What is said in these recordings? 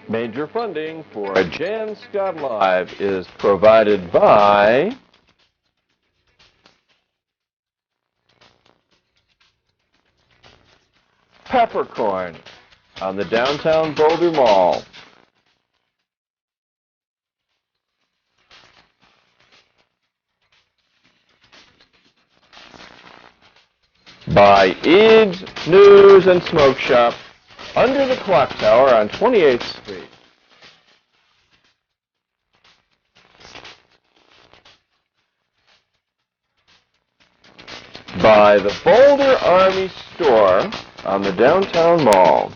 Major funding for Jann Scott Live is provided by Peppercorn on the downtown Boulder Mall. By Eads News and Smoke Shop under the clock tower on 28th Street. By the Boulder Army Store on the downtown mall.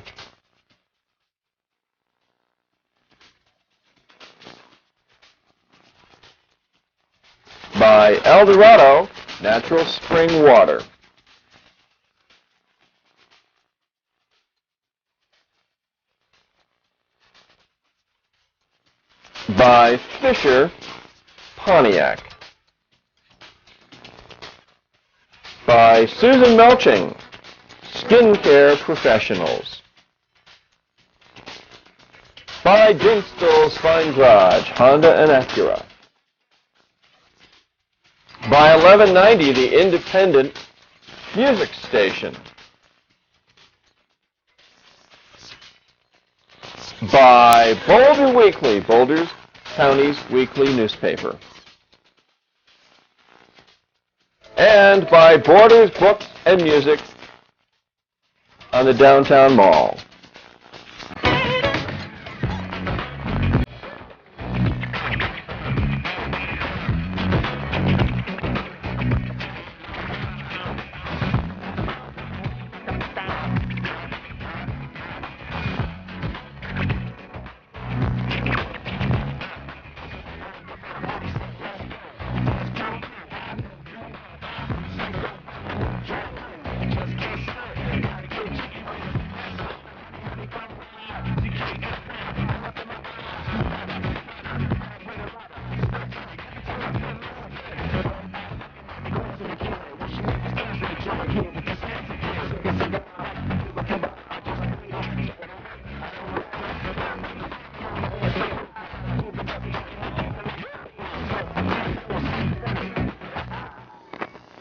By Eldorado Natural Spring Water. By Fisher Pontiac. By Susan Melching, Skincare Professionals. By Dinstall's Fine Garage, Honda and Acura. By 1190, the Independent Music Station. By Boulder Weekly, Boulder's County's weekly newspaper. And by Borders Books and Music on the downtown mall.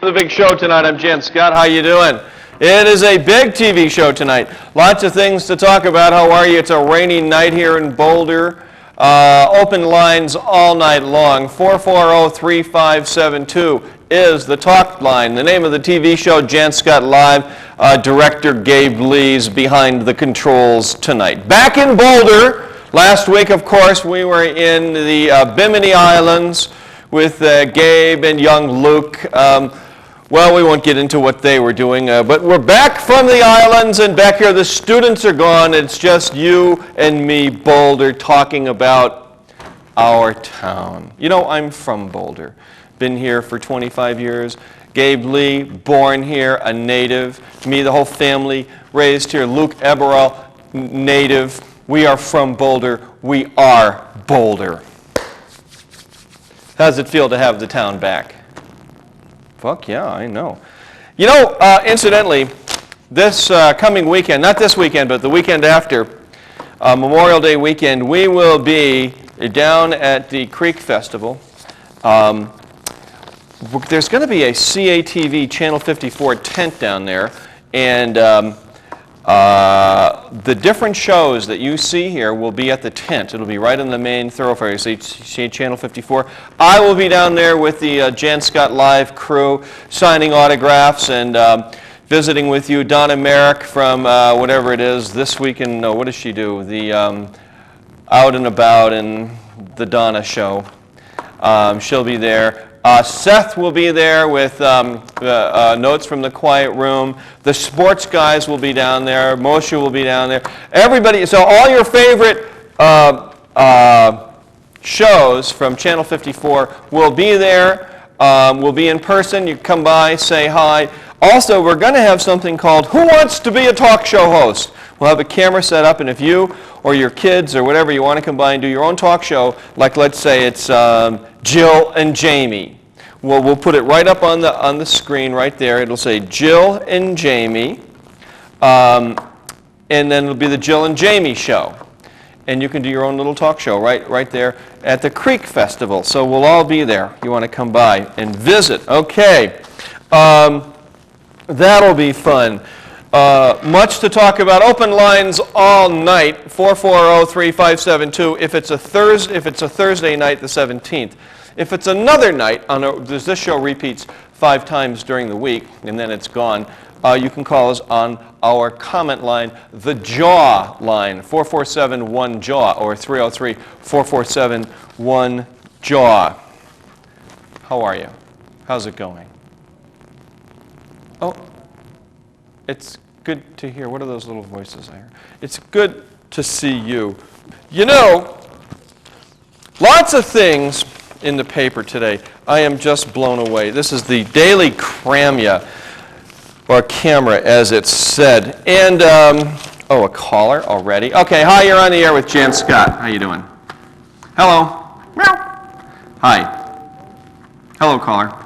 The big show tonight. I'm Jann Scott. How you doing? It is a big TV show tonight. Lots of things to talk about. How are you? It's a rainy night here in Boulder. Open lines all night long. 440-3572 is the talk line. The name of the TV show, Jann Scott Live. Director Gabe Lee's behind the controls tonight. Back in Boulder, last week, of course, we were in the Bimini Islands with Gabe and young Luke. Well, we won't get into what they were doing, but we're back from the islands and back here. The students are gone. It's just you and me, Boulder, talking about our town. You know, I'm from Boulder. Been here for 25 years. Gabe Lee, born here, a native. Me, the whole family, raised here. Luke Eberl, native. We are from Boulder. We are Boulder. How does it feel to have the town back? Fuck yeah, I know. You know, incidentally, this coming weekend, not this weekend, but the weekend after, Memorial Day weekend, we will be down at the Creek Festival. There's going to be a CATV Channel 54 tent down there, and the different shows that you see here will be at the tent. It'll be right in the main thoroughfare. You see Channel 54. I will be down there with the Jann Scott Live crew, signing autographs and visiting with you. Donna Merrick from whatever it is, This Week in, what does she do? The Out and About and the Donna Show. She'll be there. Seth will be there with notes from the quiet room. The sports guys will be down there. Moshe will be down there. Everybody, so all your favorite shows from Channel 54 will be there. We'll be in person. You come by, say hi. Also, we're going to have something called Who Wants to Be a Talk Show Host? We'll have a camera set up, and if you or your kids or whatever you want to come by and do your own talk show, like let's say it's Jill and Jamie. Well, we'll put it right up on the screen right there. It'll say Jill and Jamie, and then it'll be the Jill and Jamie show. and you can do your own little talk show right there at the Creek Festival. So we'll all be there. You want to come by and visit. Okay. That'll be fun. Much to talk about. Open lines all night, 440-3572. If it's a Thursday night, the 17th. If it's another night, this show repeats 5 times during the week, and then it's gone, you can call us on our comment line, the JAW line, 447-1-JAW, or 303-447-1-JAW. How are you? How's it going? Oh, it's good to hear. What are those little voices I hear? It's good to see you. You know, lots of things in the paper today. I am just blown away. This is the Daily Cramya, or Camera, as it's said. And, oh, a caller already. Okay, hi, you're on the air with Jann Scott. How you doing? Hello. Meow. Hi. Hello, caller. All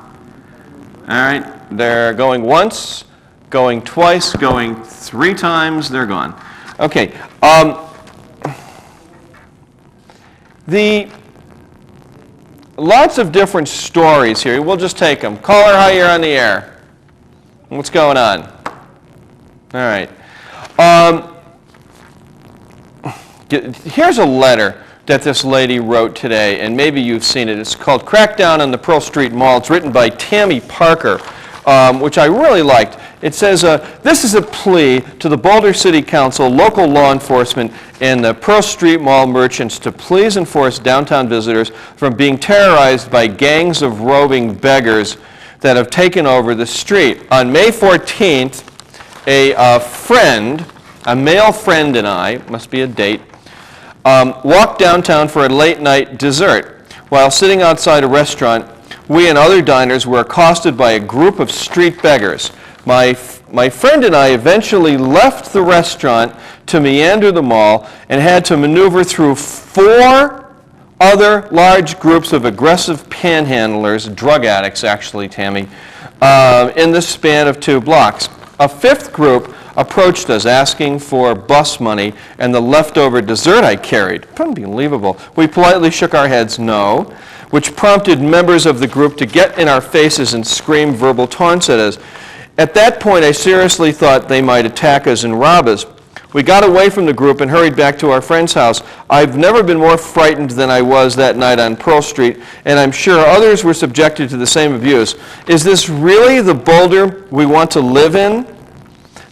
right, they're going once, going twice, going 3 times, they're gone. Okay, lots of different stories here. We'll just take them. Caller, hi, you're on the air. What's going on? All right. Here's a letter that this lady wrote today, and maybe you've seen it. It's called Crackdown on the Pearl Street Mall. It's written by Tammy Parker, which I really liked. It says, this is a plea to the Boulder City Council, local law enforcement, and the Pearl Street Mall merchants to please enforce downtown visitors from being terrorized by gangs of roving beggars that have taken over the street. On May 14th, a male friend and I, must be a date, walked downtown for a late night dessert. While sitting outside a restaurant, we and other diners were accosted by a group of street beggars. My friend and I eventually left the restaurant to meander the mall and had to maneuver through 4 other large groups of aggressive panhandlers, drug addicts actually, Tammy, in the span of 2 blocks. A 5th group approached us asking for bus money and the leftover dessert I carried. Unbelievable. We politely shook our heads no, which prompted members of the group to get in our faces and scream verbal taunts at us. At that point, I seriously thought they might attack us and rob us. We got away from the group and hurried back to our friend's house. I've never been more frightened than I was that night on Pearl Street, and I'm sure others were subjected to the same abuse. Is this really the Boulder we want to live in?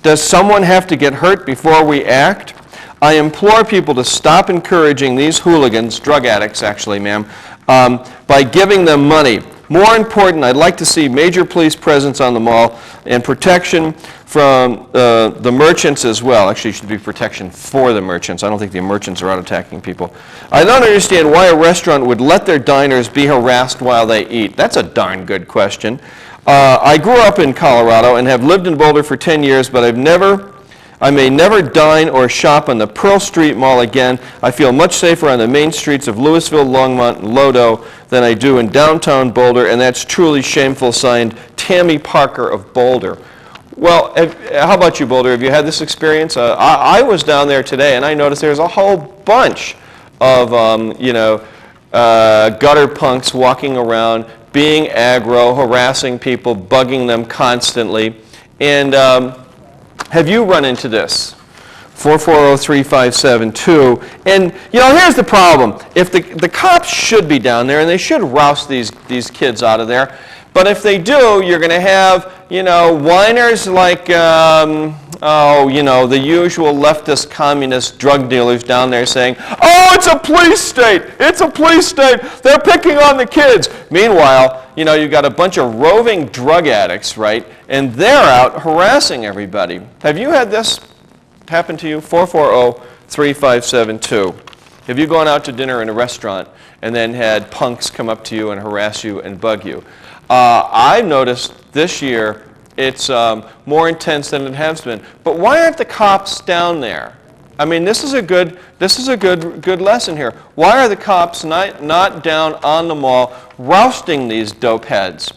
Does someone have to get hurt before we act? I implore people to stop encouraging these hooligans, drug addicts actually, ma'am, by giving them money. More important, I'd like to see major police presence on the mall and protection from the merchants as well. Actually, it should be protection for the merchants. I don't think the merchants are out attacking people. I don't understand why a restaurant would let their diners be harassed while they eat. That's a darn good question. I grew up in Colorado and have lived in Boulder for 10 years, but I may never dine or shop on the Pearl Street Mall again. I feel much safer on the main streets of Louisville, Longmont, and Lodo than I do in downtown Boulder, and that's truly shameful. Signed, Tammy Parker of Boulder. Well, how about you, Boulder? Have you had this experience? I was down there today, and I noticed there's a whole bunch of, gutter punks walking around, being aggro, harassing people, bugging them constantly. And have you run into this? 440-3572. And, here's the problem. If the cops should be down there, and they should roust these kids out of there, but if they do, you're going to have, whiners like, the usual leftist communist drug dealers down there saying, oh, it's a police state, it's a police state, they're picking on the kids. Meanwhile, you've got a bunch of roving drug addicts, right, and they're out harassing everybody. Have you had this happen to you? 440-3572. Have you gone out to dinner in a restaurant and then had punks come up to you and harass you and bug you? I've noticed this year it's more intense than it has been. But why aren't the cops down there? I mean, this is a good lesson here. Why are the cops not down on the mall rousting these dope heads?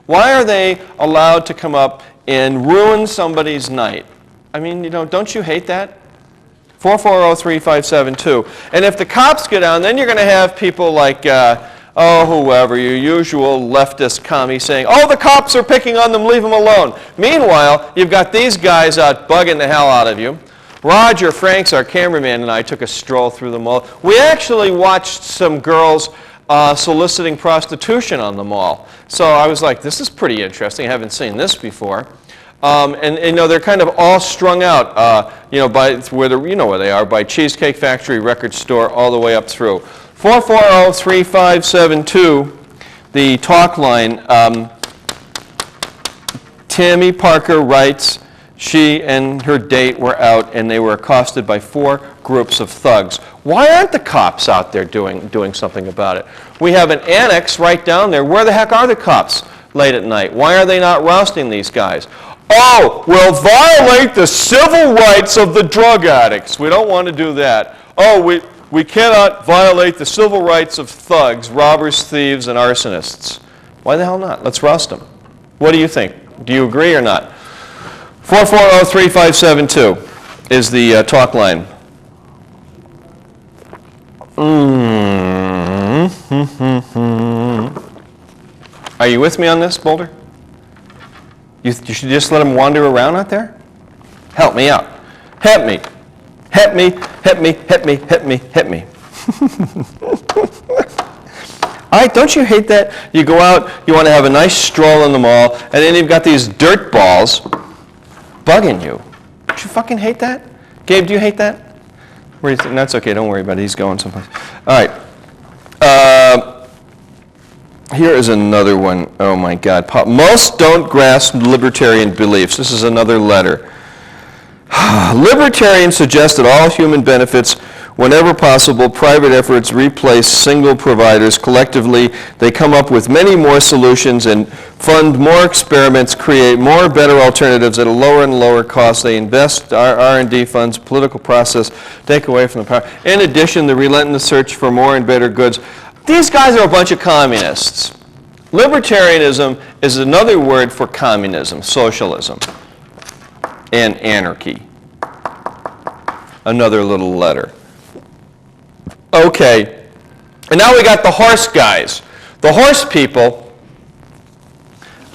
Why are they allowed to come up and ruin somebody's night? I mean, don't you hate that? 440-3572. And if the cops get down, then you're going to have people like, whoever, your usual leftist commie saying, oh, the cops are picking on them, leave them alone. Meanwhile, you've got these guys out bugging the hell out of you. Roger Franks, our cameraman, and I took a stroll through the mall. We actually watched some girls soliciting prostitution on the mall. So I was like, this is pretty interesting. I haven't seen this before. And you know, they're kind of all strung out, by where they are, by Cheesecake Factory, Record Store, all the way up through. 440-3572, the talk line. Tammy Parker writes, she and her date were out and they were accosted by 4 groups of thugs. Why aren't the cops out there doing something about it? We have an annex right down there. Where the heck are the cops late at night? Why are they not rousting these guys? Oh, we'll violate the civil rights of the drug addicts. We don't want to do that. Oh, we cannot violate the civil rights of thugs, robbers, thieves, and arsonists. Why the hell not? Let's roust them. What do you think? Do you agree or not? 440-3572 is the talk line. Are you with me on this, Boulder? You should just let them wander around out there? Help me out. Help me. Help me, help me, help me, help me, help me. All right, don't you hate that? You go out, you want to have a nice stroll in the mall, and then you've got these dirt balls bugging you. Don't you fucking hate that? Gabe, do you hate that? Where do you think? That's okay, don't worry about it. He's going someplace. All right. Here is another one. Oh, my God. Most don't grasp libertarian beliefs. This is another letter. Libertarians suggest that all human benefits, whenever possible, private efforts replace single providers. Collectively, they come up with many more solutions and fund more experiments, create more better alternatives at a lower and lower cost. They invest R&D funds, political process, take away from the power. In addition, the relentless search for more and better goods. These guys are a bunch of communists. Libertarianism is another word for communism, socialism, and anarchy. Another little letter. Okay, and now we got the horse guys. The horse people,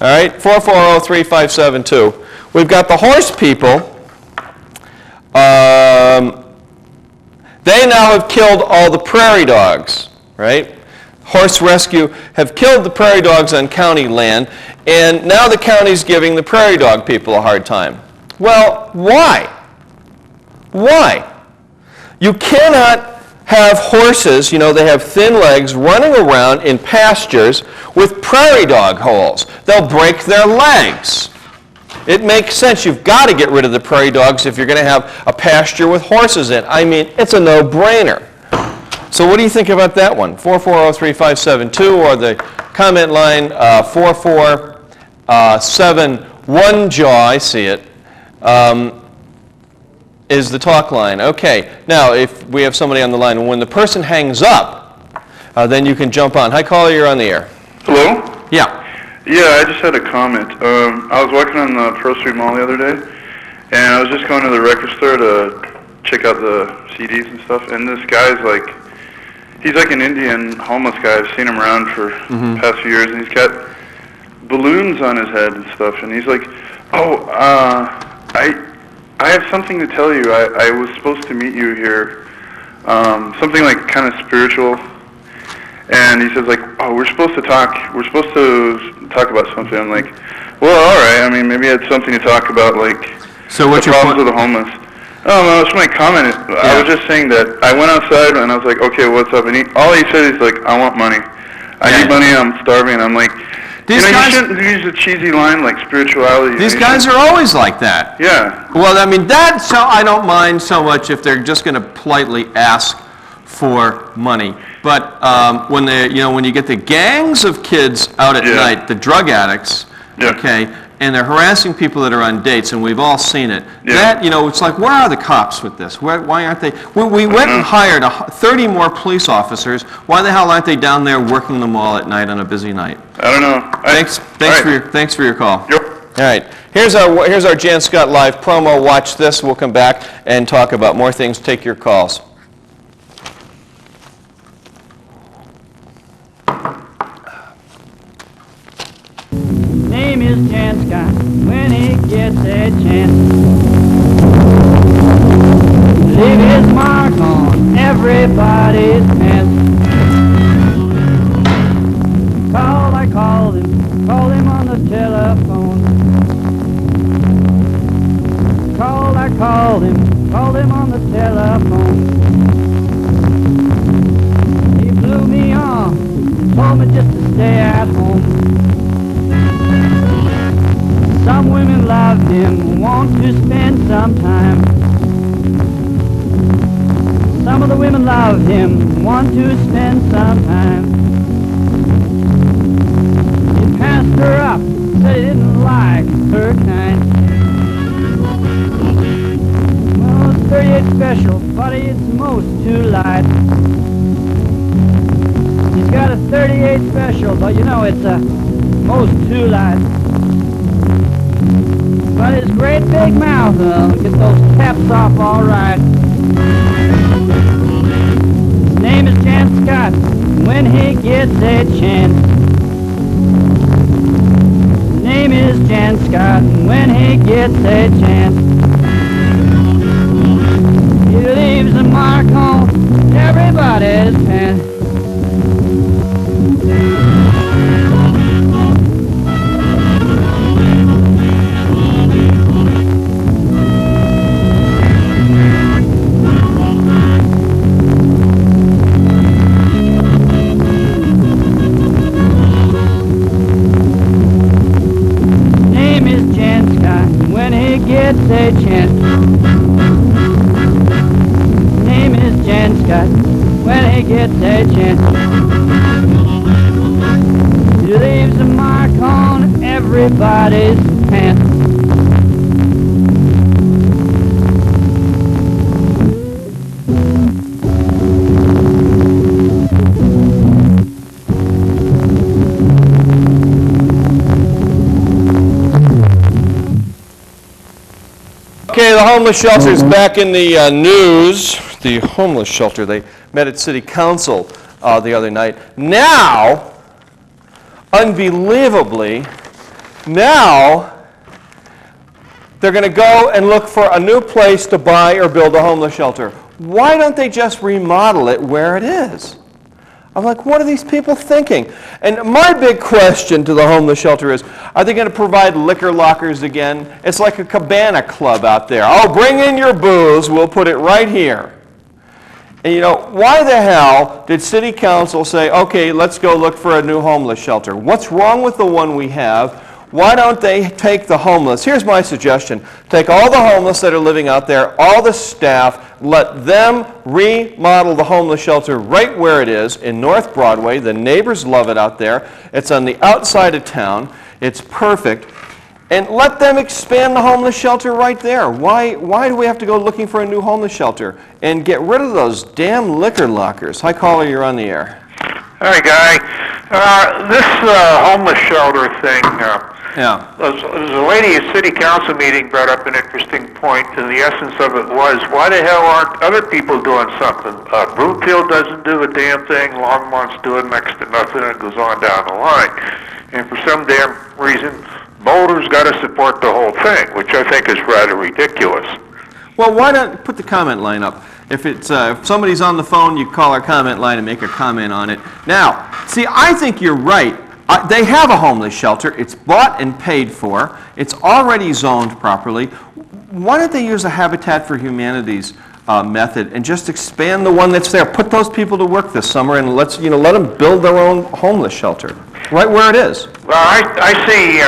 all right, 440-3572. We've got the horse people. They now have killed all the prairie dogs, right? Horse Rescue have killed the prairie dogs on county land, and now the county's giving the prairie dog people a hard time. Well, why? Why? You cannot have horses, they have thin legs, running around in pastures with prairie dog holes. They'll break their legs. It makes sense. You've got to get rid of the prairie dogs if you're going to have a pasture with horses in. I mean, it's a no-brainer. So what do you think about that one? 440-3572 or the comment line 4471jaw, I see it, is the talk line. Okay, now if we have somebody on the line, when the person hangs up, then you can jump on. Hi, caller, you're on the air. Hello? Yeah. Yeah, I just had a comment. I was walking on the Pearl Street Mall the other day, and I was just going to the record store to check out the CDs and stuff, and this guy's like, he's like an Indian homeless guy. I've seen him around for the past few years, and he's got balloons on his head and stuff, and he's like, oh, I have something to tell you. I was supposed to meet you here, something like kind of spiritual. And he says like, oh, we're supposed to talk about something. I'm like, well, all right. I mean, maybe I had something to talk about, like so what's the your problems of the homeless. Oh, no, that's my comment. Yeah. I was just saying that I went outside and I was like, okay, what's up? And all he said is like, I want money. I need money. I'm starving. I'm like, you shouldn't use a cheesy line like spirituality. These guys are always like that. Yeah. Well, I mean, so I don't mind so much if they're just going to politely ask for money. But when you get the gangs of kids out at night, the drug addicts, okay, and they're harassing people that are on dates, and we've all seen it. That, it's like, where are the cops with this? Why aren't they? We went and hired 30 more police officers. Why the hell aren't they down there working the mall at night on a busy night? I don't know. Thanks for your call. Yep. All right, here's our Jann Scott Live promo. Watch this. We'll come back and talk about more things. Take your calls. Name is Jann Scott when he gets a chance. Leave his mark on everybody's pants. I called him on the telephone. I called him on the telephone. He blew me off, told me just to stay at home. Some women love him, want to spend some time. Some of the women love him, want to spend some time. He passed her up, said he didn't like her kind. Well, it's 38 special, buddy, it's most too light. He's got a 38 special, but you know it's a most too light. But his great big mouth will get those caps off all right. His name is Jann Scott when he gets a chance. His name is Jann Scott when he gets a chance. He leaves a mark on everybody's pants. Gets a chance. Name is Jann Scott when he gets a chance. He leaves a mark on everybody's pants. Okay, the homeless shelter is back in the news. The homeless shelter, they met at City Council the other night. Now, unbelievably, now they're going to go and look for a new place to buy or build a homeless shelter. Why don't they just remodel it where it is? I'm like, what are these people thinking? And my big question to the homeless shelter is, are they going to provide liquor lockers again? It's like a cabana club out there. Oh, bring in your booze, we'll put it right here. And you know, why the hell did City Council say, okay, let's go look for a new homeless shelter? What's wrong with the one we have? Why don't they take the homeless? Here's my suggestion. Take all the homeless that are living out there, all the staff, let them remodel the homeless shelter right where it is in North Broadway. The neighbors love it out there. It's on the outside of town. It's perfect. And let them expand the homeless shelter right there. Why do we have to go looking for a new homeless shelter? And get rid of those damn liquor lockers. Hi, caller, you're on the air. Hi, Guy. This homeless shelter thing, the lady at City Council meeting brought up an interesting point, and the essence of it was, why the hell aren't other people doing something? Broomfield doesn't do a damn thing, Longmont's doing next to nothing, and it goes on down the line. And for some damn reason, Boulder's got to support the whole thing, which I think is rather ridiculous. Well, why not put the comment line up? If somebody's on the phone, you call our comment line and make a comment on it. Now, see, I think you're right. They have a homeless shelter. It's bought and paid for. It's already zoned properly. Why don't they use a Habitat for Humanity's method and just expand the one that's there? Put those people to work this summer and let them build their own homeless shelter right where it is. Well, I see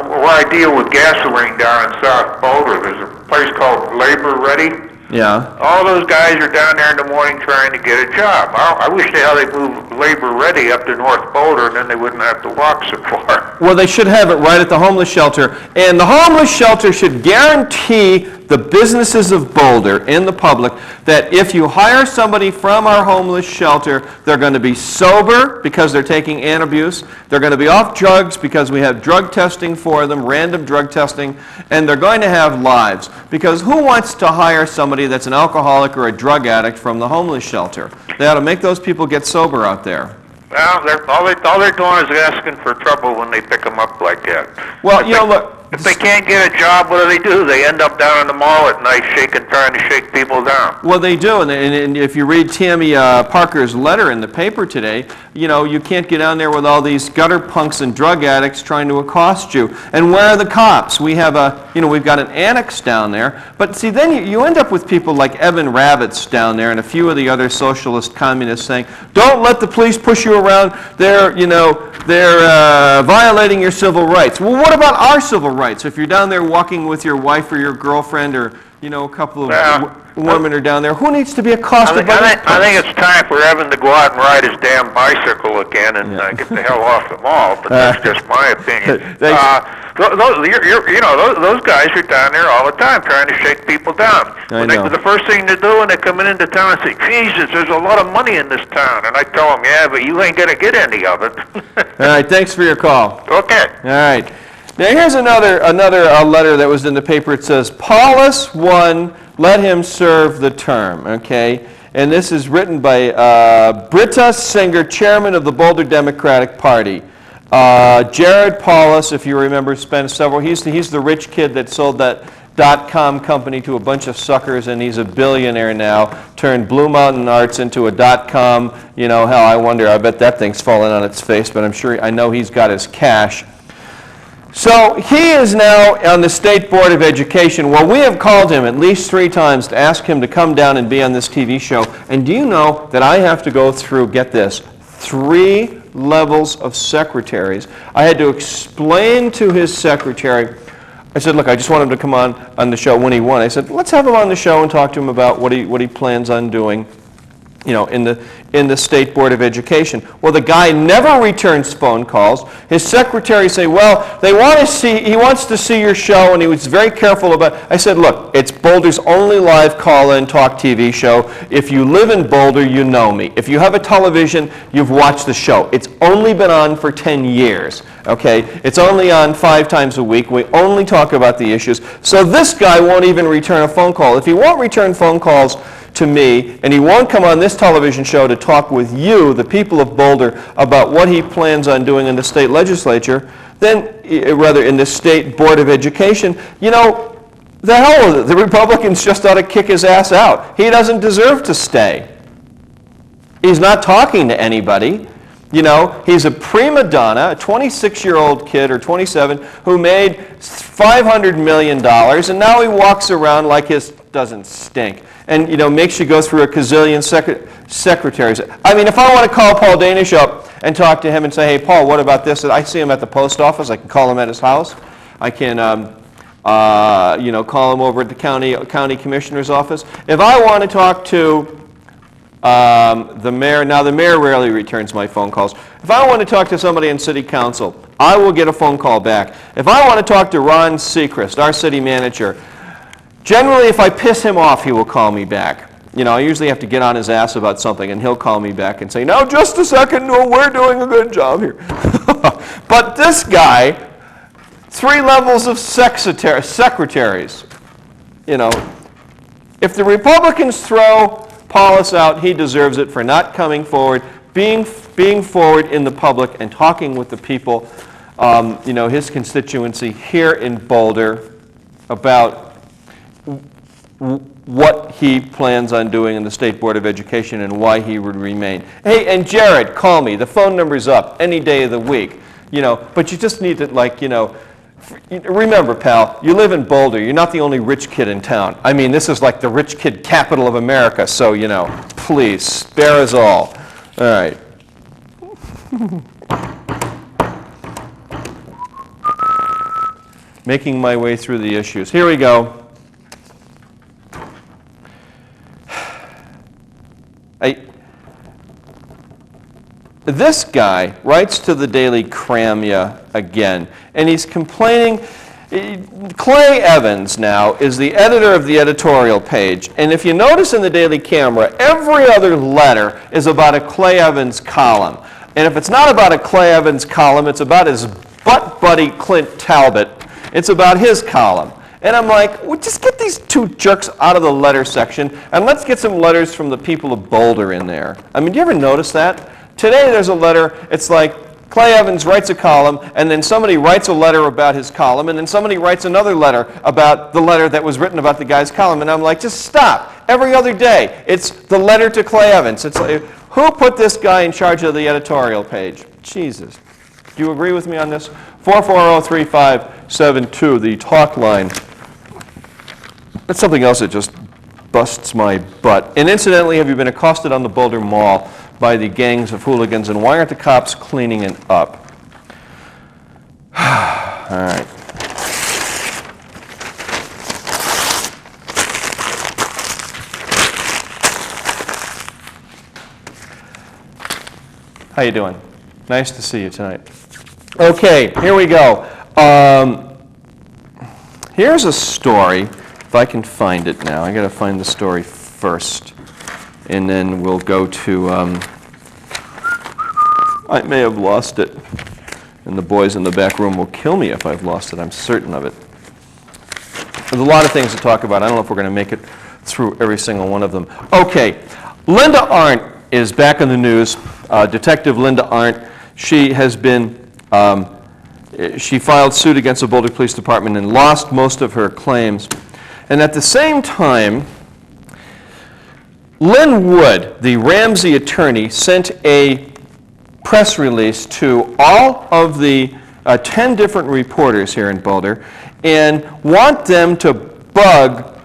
where I deal with gasoline down in South Boulder. There's a place called Labor Ready. Yeah. All those guys are down there in the morning trying to get a job. I wish they'd move Labor Ready up to North Boulder, and then they wouldn't have to walk so far. Well, they should have it right at the homeless shelter. And the homeless shelter should guarantee the businesses of Boulder and the public that if you hire somebody from our homeless shelter, they're going to be sober because they're taking antabuse, they're going to be off drugs because we have drug testing for them, random drug testing, and they're going to have lives. Because who wants to hire somebody that's an alcoholic or a drug addict from the homeless shelter? They ought to make those people get sober out there. Well, all they're doing is asking for trouble when they pick them up like that. Well, you know, look. If they can't get a job, what do? They end up down in the mall at night trying to shake people down. Well, they do, and if you read Tammy Parker's letter in the paper today, you know, you can't get down there with all these gutter punks and drug addicts trying to accost you. And where are the cops? We have we've got an annex down there, but see, then you end up with people like Evan Ravitz down there and a few of the other socialist communists saying, don't let the police push you around, they're violating your civil rights. Well, what about our civil rights? If you're down there walking with your wife or your girlfriend or, you know, a couple of women are down there, who needs to be accosted by that? I think it's time for Evan to go out and ride his damn bicycle again and get the hell off the mall, but that's just my opinion. Those guys are down there all the time trying to shake people down. The first thing they do when they come into town and say, Jesus, there's a lot of money in this town. And I tell them, yeah, but you ain't going to get any of it. All right, thanks for your call. Okay. All right. Now here's another letter that was in the paper. It says, Paulus 1, let him serve the term, okay? And this is written by Britta Singer, chairman of the Boulder Democratic Party. Jared Paulus, if you remember, spent he's the rich kid that sold that .com company to a bunch of suckers, and he's a billionaire now, turned Blue Mountain Arts into a .com, you know, hell, I bet that thing's fallen on its face, but I know he's got his cash. So he is now on the State Board of Education. Well, we have called him at least 3 times to ask him to come down and be on this TV show. And do you know that I have to go through, get this, 3 levels of secretaries? I had to explain to his secretary. I said, look, I just want him to come on the show when he won. I said, let's have him on the show and talk to him about what he plans on doing, you know, in the State Board of Education. Well, the guy never returns phone calls. His secretary say, well, he wants to see your show, and he was very careful about it. I said, look, it's Boulder's only live call-in talk TV show. If you live in Boulder, you know me. If you have a television, you've watched the show. It's only been on for 10 years, okay? It's only on 5 times a week. We only talk about the issues. So this guy won't even return a phone call. If he won't return phone calls to me, and he won't come on this television show to talk with you, the people of Boulder, about what he plans on doing in the state legislature, then, rather in the State Board of Education, you know, the hell with it. The Republicans just ought to kick his ass out. He doesn't deserve to stay. He's not talking to anybody. You know, he's a prima donna, a 26-year-old kid or 27 who made $500 million, and now he walks around like his doesn't stink. And, you know, makes you go through a gazillion secretaries. I mean, if I want to call Paul Danish up and talk to him and say, hey, Paul, what about this? I see him at the post office. I can call him at his house. I can, call him over at the county commissioner's office. If I want to talk to the mayor, now the mayor rarely returns my phone calls. If I want to talk to somebody in city council, I will get a phone call back. If I want to talk to Ron Seacrest, our city manager, generally, if I piss him off, he will call me back. You know, I usually have to get on his ass about something, and he'll call me back and say, now, just a second, no, we're doing a good job here. But this guy, 3 levels of secretaries, you know, if the Republicans throw Paulus out, he deserves it for not coming forward, being forward in the public and talking with the people, his constituency here in Boulder about what he plans on doing in the State Board of Education and why he would remain. Hey, and Jared, call me. The phone number's up any day of the week. You know, but you just need to, remember, pal, you live in Boulder. You're not the only rich kid in town. I mean, this is like the rich kid capital of America, so, you know, please, spare us all. All right. Making my way through the issues. Here we go. This guy writes to the Daily Cramya again, and he's complaining. Clay Evans now is the editor of the editorial page, and if you notice in the Daily Camera, every other letter is about a Clay Evans column. And if it's not about a Clay Evans column, it's about his butt buddy Clint Talbot. It's about his column. And I'm like, well, just get these two jerks out of the letter section, and let's get some letters from the people of Boulder in there. I mean, do you ever notice that? Today there's a letter, it's like, Clay Evans writes a column, and then somebody writes a letter about his column, and then somebody writes another letter about the letter that was written about the guy's column, and I'm like, just stop. Every other day, it's the letter to Clay Evans. It's like, who put this guy in charge of the editorial page? Jesus. Do you agree with me on this? 440-3572, the talk line. That's something else that just busts my butt. And incidentally, have you been accosted on the Boulder Mall by the gangs of hooligans, and why aren't the cops cleaning it up? All right. How you doing? Nice to see you tonight. Okay, here we go. Here's a story, if I can find it now. I got to find the story first. And then we'll go to, I may have lost it. And the boys in the back room will kill me if I've lost it. I'm certain of it. There's a lot of things to talk about. I don't know if we're going to make it through every single one of them. Okay, Linda Arndt is back in the news. Detective Linda Arndt. She has been, she filed suit against the Boulder Police Department and lost most of her claims. And at the same time, Lynn Wood, the Ramsey attorney, sent a press release to all of the 10 different reporters here in Boulder and want them to bug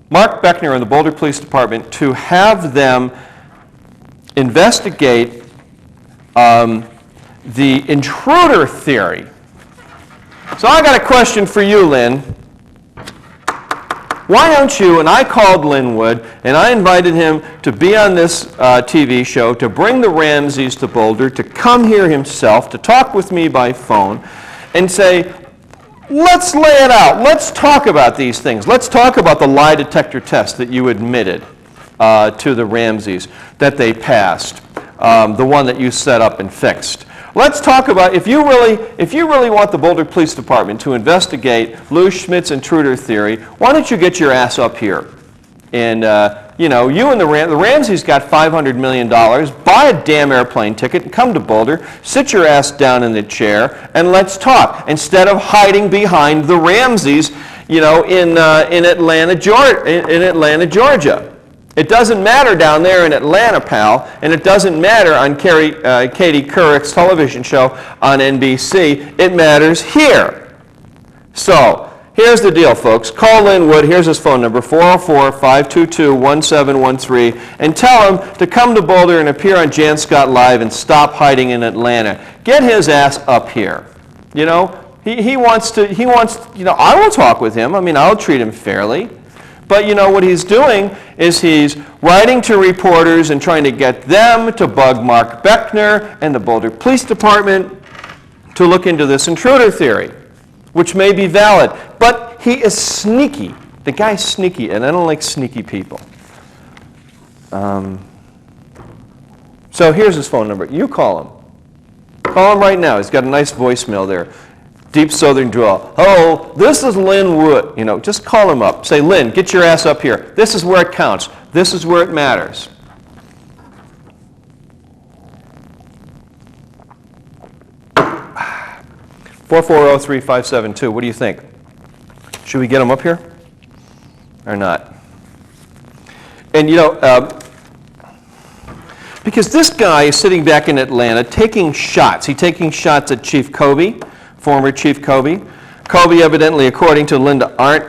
Mark Beckner and the Boulder Police Department to have them investigate the intruder theory. So I got a question for you, Lynn. Why don't you, and I called Lynn Wood, and I invited him to be on this TV show, to bring the Ramseys to Boulder, to come here himself, to talk with me by phone, and say, let's lay it out. Let's talk about these things. Let's talk about the lie detector test that you admitted to the Ramseys, that they passed, the one that you set up and fixed. Let's talk about, if you really want the Boulder Police Department to investigate Lou Schmidt's intruder theory, why don't you get your ass up here? And, you know, you and the Ramseys got $500 million, buy a damn airplane ticket and come to Boulder, sit your ass down in the chair, and let's talk, instead of hiding behind the Ramseys, you know, in Atlanta, Georgia. It doesn't matter down there in Atlanta, pal, and it doesn't matter on Katie Couric's television show on NBC. It matters here. So, here's the deal, folks. Call Lynn Wood. Here's his phone number, 404-522-1713, and tell him to come to Boulder and appear on Jann Scott Live and stop hiding in Atlanta. Get his ass up here. You know, he wants, you know, I will talk with him. I mean, I'll treat him fairly. But you know what he's doing is he's writing to reporters and trying to get them to bug Mark Beckner and the Boulder Police Department to look into this intruder theory, which may be valid. But he is sneaky. The guy's sneaky, and I don't like sneaky people. So here's his phone number. You call him. Call him right now. He's got a nice voicemail there. Deep Southern drawl. Hello, this is Lynn Wood. You know, just call him up. Say, Lynn, get your ass up here. This is where it counts. This is where it matters. (440-3572). What do you think? Should we get him up here or not? And you know, because this guy is sitting back in Atlanta taking shots. He's taking shots at Chief Kobe. Former Chief Kobe. Kobe, evidently, according to Linda Arndt,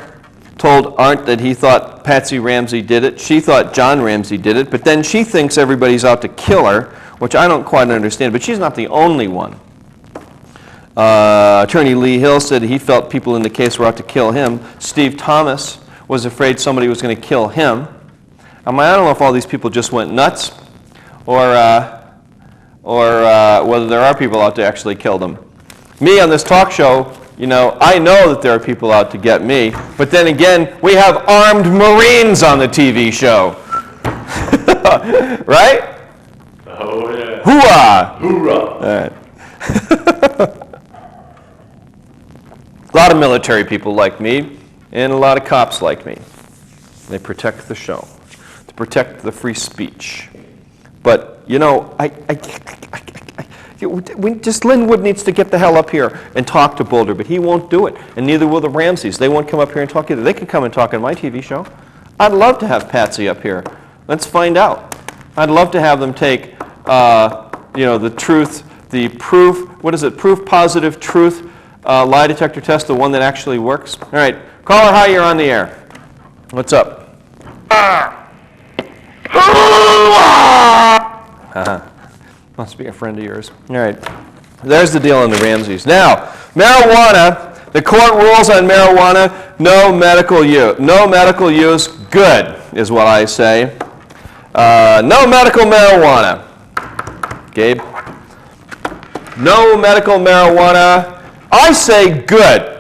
told Arndt that he thought Patsy Ramsey did it. She thought John Ramsey did it, but then she thinks everybody's out to kill her, which I don't quite understand, but she's not the only one. Attorney Lee Hill said he felt people in the case were out to kill him. Steve Thomas was afraid somebody was going to kill him. I mean, I don't know if all these people just went nuts or whether there are people out to actually kill them. Me on this talk show you know, I know that there are people out to get me, but then again, we have armed Marines on the TV show. Right? Oh, yeah. Hoorah! Hoorah! All right. A lot of military people like me, and a lot of cops like me. They protect the show. They protect the free speech. But, you know, Linwood needs to get the hell up here and talk to Boulder, but he won't do it, and neither will the Ramseys. They won't come up here and talk either. They can come and talk on my TV show. I'd love to have Patsy up here. Let's find out. I'd love to have them take, you know, the truth, the proof, what is it, proof positive truth lie detector test, the one that actually works. All right, caller, hi, you're on the air. What's up? Must be a friend of yours. All right, there's the deal on the Ramseys. Now, marijuana. The court rules on marijuana, no medical use. No medical use, good, is what I say. No medical marijuana. Gabe? No medical marijuana. I say good.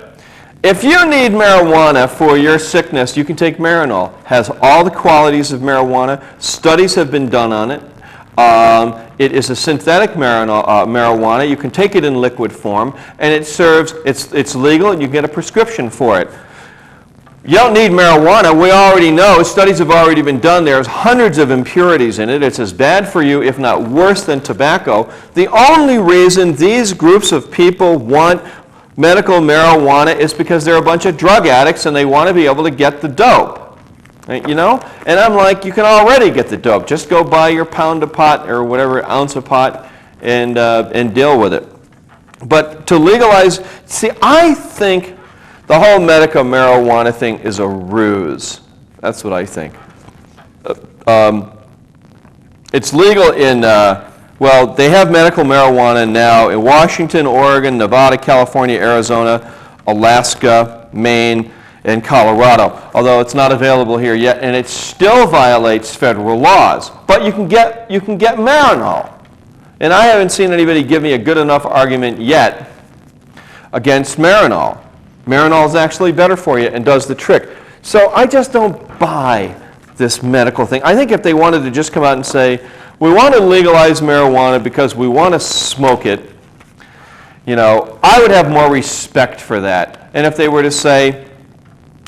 If you need marijuana for your sickness, you can take Marinol. Has all the qualities of marijuana. Studies have been done on it. It is a synthetic marijuana. You can take it in liquid form, and it serves. It's legal, and you get a prescription for it. You don't need marijuana. We already know. Studies have already been done. There's hundreds of impurities in it. It's as bad for you, if not worse, than tobacco. The only reason these groups of people want medical marijuana is because they're a bunch of drug addicts and they want to be able to get the dope. Right, you know? And I'm like, you can already get the dope. Just go buy your pound of pot or whatever, ounce of pot, and deal with it. But to legalize, see, I think the whole medical marijuana thing is a ruse. That's what I think. It's legal in, well, they have medical marijuana now in Washington, Oregon, Nevada, California, Arizona, Alaska, Maine, and Colorado, although it's not available here yet, and it still violates federal laws. But you can get Marinol. And I haven't seen anybody give me a good enough argument yet against Marinol. Marinol is actually better for you and does the trick. So I just don't buy this medical thing. I think if they wanted to just come out and say, we want to legalize marijuana because we want to smoke it, you know, I would have more respect for that. And if they were to say,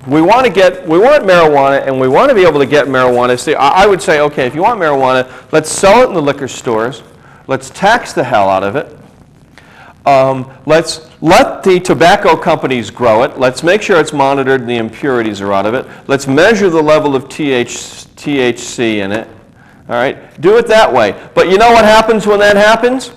we want marijuana and we want to be able to get marijuana, see, I would say, okay, if you want marijuana, let's sell it in the liquor stores. Let's tax the hell out of it. Let's let the tobacco companies grow it. Let's make sure it's monitored and the impurities are out of it. Let's measure the level of THC in it. All right, do it that way. But you know what happens when that happens?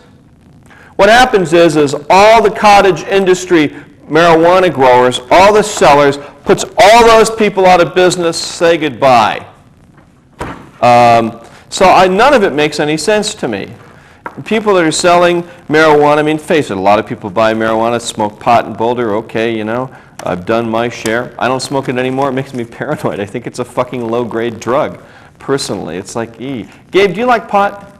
What happens is all the cottage industry marijuana growers, all the sellers, puts all those people out of business, say goodbye. So none of it makes any sense to me. People that are selling marijuana, I mean, face it, a lot of people buy marijuana, smoke pot in Boulder, okay, you know, I've done my share. I don't smoke it anymore, it makes me paranoid. I think it's a fucking low-grade drug, personally. It's like, Gabe, do you like pot?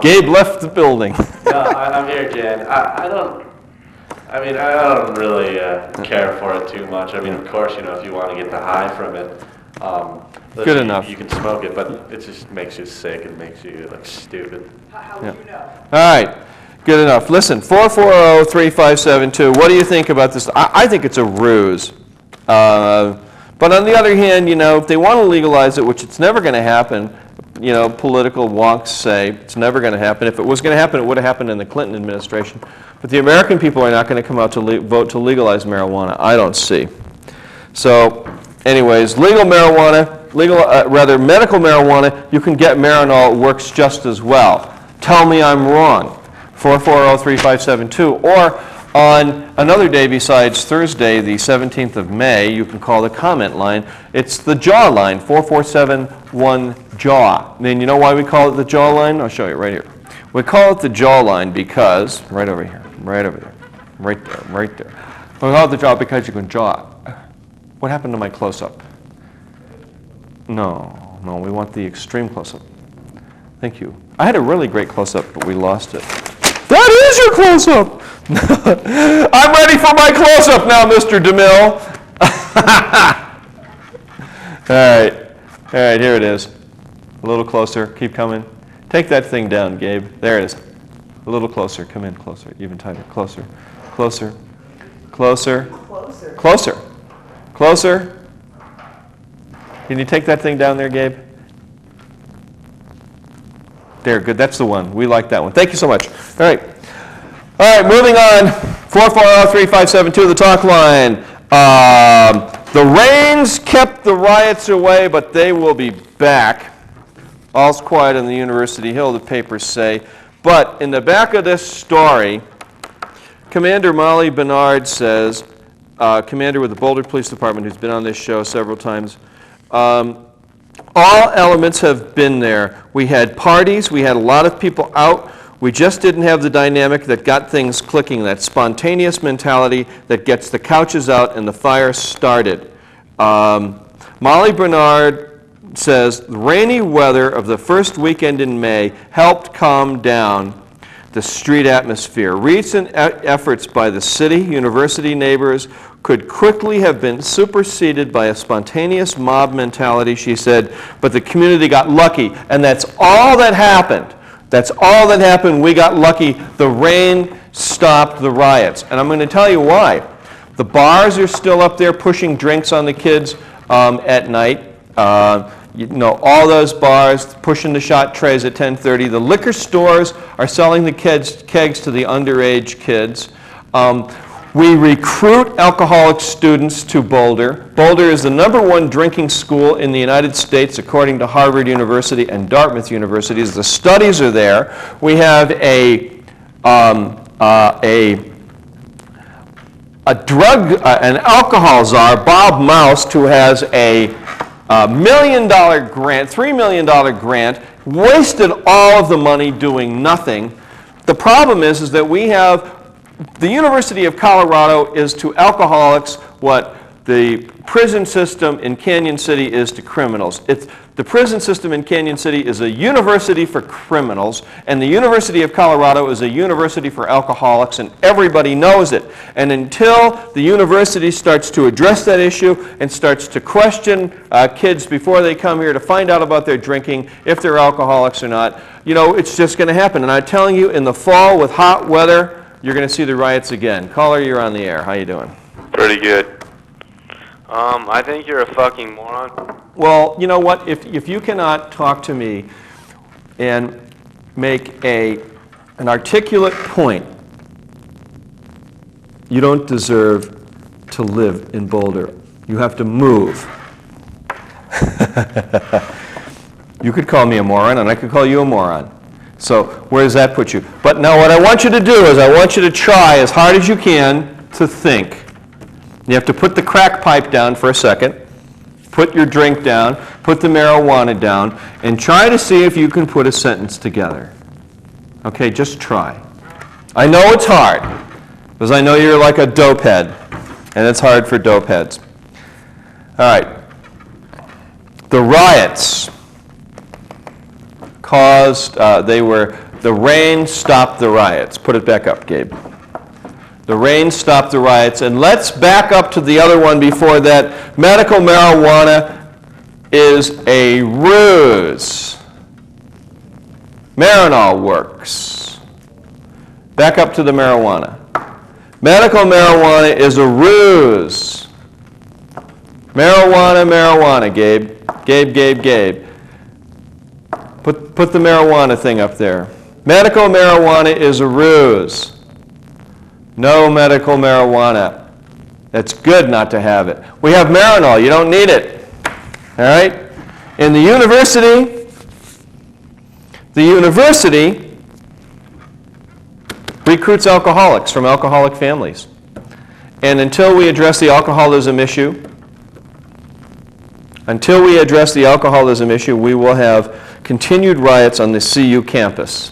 Gabe left the building. No, I'm here, Jan. I don't really care for it too much. I mean, of course, you know, if you want to get the high from it, good enough. You can smoke it, but it just makes you sick. It makes you look stupid. How would you know? All right, good enough. Listen, 440-3572. What do you think about this? I think it's a ruse. But on the other hand, you know, if they want to legalize it, which it's never going to happen, you know, political wonks say it's never going to happen. If it was going to happen, it would have happened in the Clinton administration. But the American people are not going to come out to vote to legalize marijuana. I don't see. So, anyways, legal marijuana, medical marijuana, you can get Marinol, works just as well. Tell me I'm wrong. 440-3572. Or on another day besides Thursday, the 17th of May, you can call the comment line. It's the jaw line, 4471-JAW. And you know why we call it the jaw line? I'll show you right here. We call it the jaw line because, right over here, right there. We call it the jaw because you can jaw. What happened to my close-up? No, we want the extreme close-up. Thank you. I had a really great close-up, but we lost it. That is your close-up. I'm ready for my close-up now, Mr. DeMille. All right, here it is. A little closer, keep coming. Take that thing down, Gabe. There it is. A little closer, come in closer, even tighter, closer, closer, closer, closer, closer. Can you take that thing down there, Gabe? There, good, that's the one. We like that one. Thank you so much. All right, moving on. 440-3572, the talk line. The rains kept the riots away, but they will be back. All's quiet on the University Hill, the papers say. But in the back of this story, Commander Molly Bernard says, commander with the Boulder Police Department, who's been on this show several times, all elements have been there. We had parties, we had a lot of people out. We just didn't have the dynamic that got things clicking, that spontaneous mentality that gets the couches out and the fire started. Molly Bernard says, the rainy weather of the first weekend in May helped calm down the street atmosphere. Recent efforts by the city, university neighbors could quickly have been superseded by a spontaneous mob mentality, she said, but the community got lucky, and that's all that happened. That's all that happened. We got lucky. The rain stopped the riots. And I'm going to tell you why. The bars are still up there pushing drinks on the kids at night. You know, all those bars pushing the shot trays at 10:30. The liquor stores are selling the kegs to the underage kids. We recruit alcoholic students to Boulder. Boulder is the #1 drinking school in the United States, according to Harvard University and Dartmouth University. The studies are there. We have an alcohol czar, Bob Moust, who has a $1 million grant, $3 million grant, wasted all of the money doing nothing. The problem is that we have, the University of Colorado is to alcoholics what the prison system in Canyon City is to criminals. The prison system in Canyon City is a university for criminals, and the University of Colorado is a university for alcoholics, and everybody knows it. And until the university starts to address that issue and starts to question kids before they come here to find out about their drinking, if they're alcoholics or not, you know, it's just going to happen. And I'm telling you, in the fall with hot weather, you're going to see the riots again. Caller, you're on the air. How you doing? Pretty good. I think you're a fucking moron. Well, you know what? If you cannot talk to me and make an articulate point, you don't deserve to live in Boulder. You have to move. You could call me a moron, and I could call you a moron. So where does that put you? But now what I want you to do is I want you to try as hard as you can to think. You have to put the crack pipe down for a second, put your drink down, put the marijuana down, and try to see if you can put a sentence together. Okay, just try. I know it's hard, because I know you're like a dope head, and it's hard for dope heads. All right. The riots caused, the rain stopped the riots. Put it back up, Gabe. The rain stopped the riots. And let's back up to the other one before that. Medical marijuana is a ruse. Marinol works. Back up to the marijuana. Medical marijuana is a ruse. Marijuana, Gabe. Gabe. Put the marijuana thing up there. Medical marijuana is a ruse. No medical marijuana. That's good not to have it. We have Marinol. You don't need it. All right? In the university recruits alcoholics from alcoholic families. And until we address the alcoholism issue, we will have continued riots on the CU campus.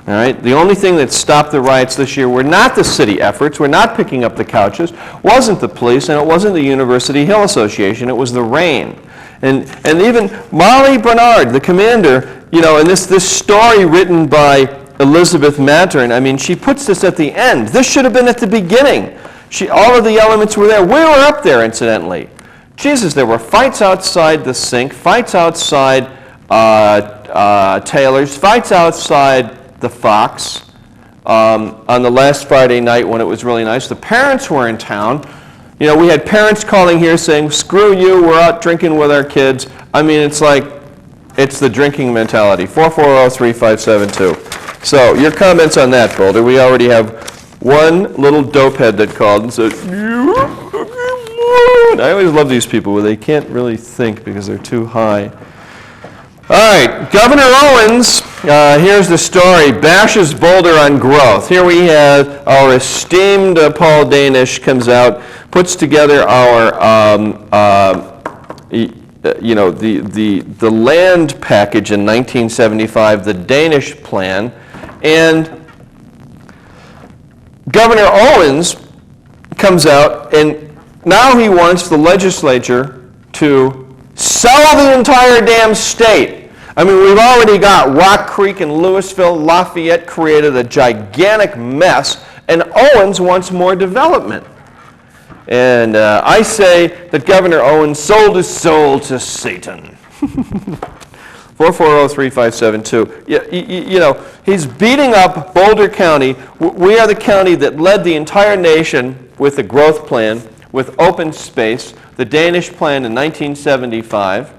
All right? The only thing that stopped the riots this year were not the city efforts, were not picking up the couches, wasn't the police, and it wasn't the University Hill Association, it was the rain. And even Molly Bernard, the commander, you know, and this story written by Elizabeth Mattern, I mean, she puts this at the end. This should have been at the beginning. All of the elements were there. We were up there, incidentally. Jesus, there were fights outside the sink, fights outside Taylor's, fights outside the Fox on the last Friday night when it was really nice. The parents were in town. You know, we had parents calling here saying, screw you, we're out drinking with our kids. I mean, it's like, it's the drinking mentality. 440-3572. So, your comments on that, Boulder. We already have one little dopehead that called and said, I always love these people where they can't really think because they're too high. All right, Governor Owens, here's the story, bashes Boulder on growth. Here we have our esteemed Paul Danish comes out, puts together our, the land package in 1975, the Danish plan, and Governor Owens comes out, and now he wants the legislature to sell the entire damn state. I mean, we've already got Rock Creek and Louisville, Lafayette created a gigantic mess, and Owens wants more development. And I say that Governor Owens sold his soul to Satan. 440-3572. You know, he's beating up Boulder County. We are the county that led the entire nation with a growth plan, with open space, the Danish plan in 1975.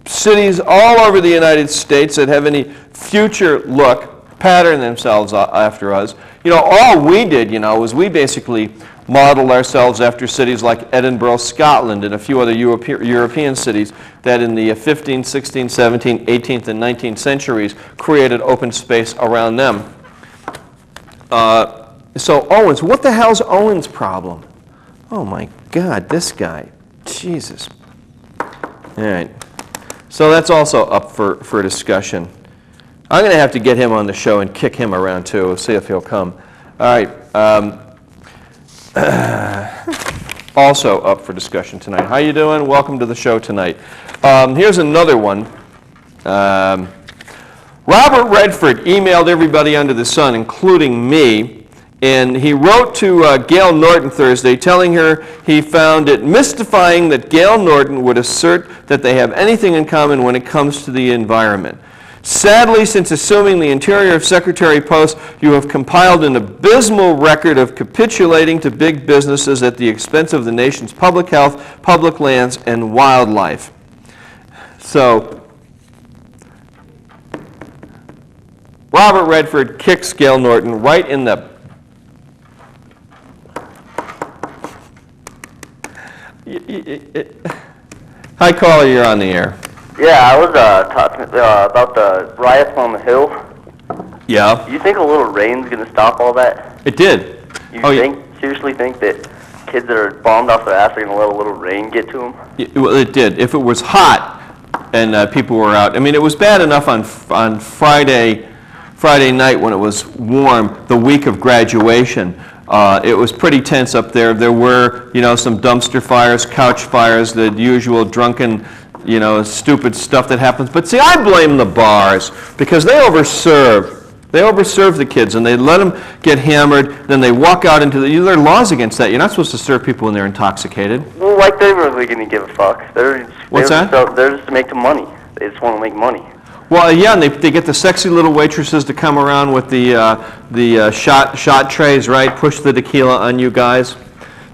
Cities all over the United States that have any future look pattern themselves after us. You know, all we did, you know, was we basically modeled ourselves after cities like Edinburgh, Scotland, and a few other European cities that in the 15th, 16th, 17th, 18th, and 19th centuries created open space around them. So Owens, what the hell's Owens' problem? Oh my God, this guy. Jesus. All right. So that's also up for discussion. I'm going to have to get him on the show and kick him around too. We'll see if he'll come. All right. Also up for discussion tonight. How you doing? Welcome to the show tonight. Here's another one. Robert Redford emailed everybody under the sun, including me, and he wrote to Gail Norton Thursday telling her he found it mystifying that Gail Norton would assert that they have anything in common when it comes to the environment. Sadly, since assuming the Interior Secretary post, you have compiled an abysmal record of capitulating to big businesses at the expense of the nation's public health, public lands, and wildlife. So, Robert Redford kicks Gail Norton right in the... Hi, caller, you're on the air. Yeah, I was talking about the riots on the Hill. Yeah. Do you think a little rain's going to stop all that? It did. You seriously think that kids that are bombed off their ass are going to let a little rain get to them? Well, it did. If it was hot and people were out. I mean, it was bad enough on Friday night when it was warm, the week of graduation. It was pretty tense up there. There were, you know, some dumpster fires, couch fires, the usual drunken, you know, stupid stuff that happens. But see, I blame the bars because they overserve. They overserve the kids and they let them get hammered. Then they walk out into the. There are laws against that. You're not supposed to serve people when they're intoxicated. Well, like they're really going to give a fuck. What's that? They're just to make the money. They just want to make money. Well, yeah, and they get the sexy little waitresses to come around with the shot trays, right? Push the tequila on you guys.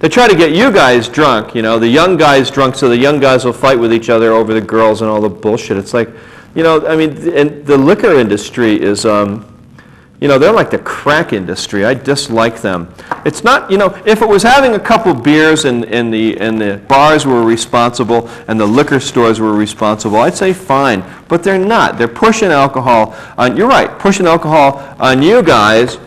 They try to get you guys drunk, you know, the young guys drunk, so the young guys will fight with each other over the girls and all the bullshit. It's like, you know, I mean, and the liquor industry is, you know, they're like the crack industry. I dislike them. It's not, you know, if it was having a couple beers and the bars were responsible and the liquor stores were responsible, I'd say fine. But they're not. They're pushing alcohol on, you're right, pushing alcohol on you guys